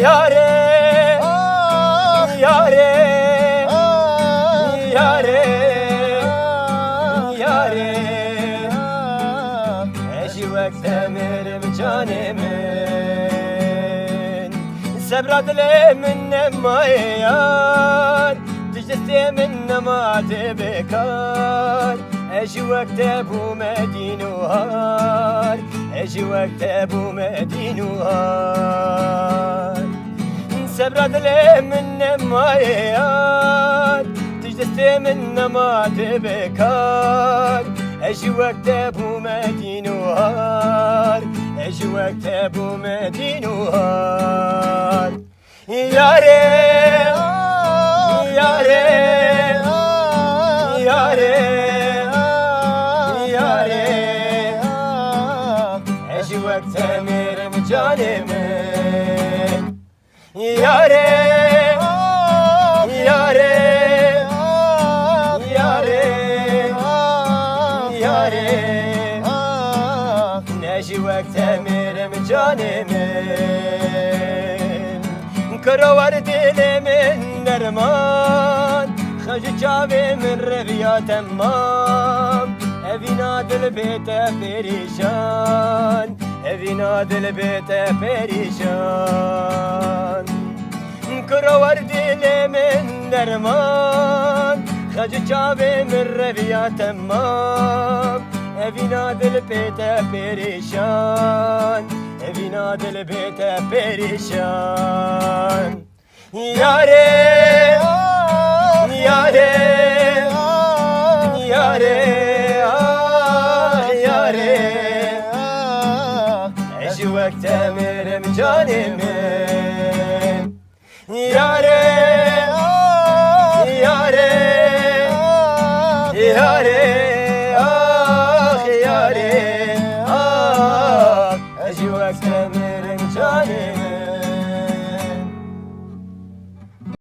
Yare, yare, yare, yare. Eşi vaktemerim canemin, sebrat lemin nemayan, tijestemin nemate bekar. Eşi vakte bu medinuhar, eşi vakte bu medinuhar. Sebrat lemin nemayan, tijestemin nemate bekar. Eşi vakte bu medinuhar, eşi vakte bu medinuhar. Yare, yare, yare, yare. Eşi vakte merim canemin. Yare, yare, yare, yare. Neşi vakte merim canemin. Kara var dilimin derman, Xacı çavimin reviya temmam. Evina dil bete perişan, evina dil bete perişan. Kara var dilimin derman, Xacı çavimin reviya temmam. Evina dil bete perişan, evina dil bete perişan. Yare, yare, yare, yare. Eşi vakte merim canemin. Yare, yare, yare.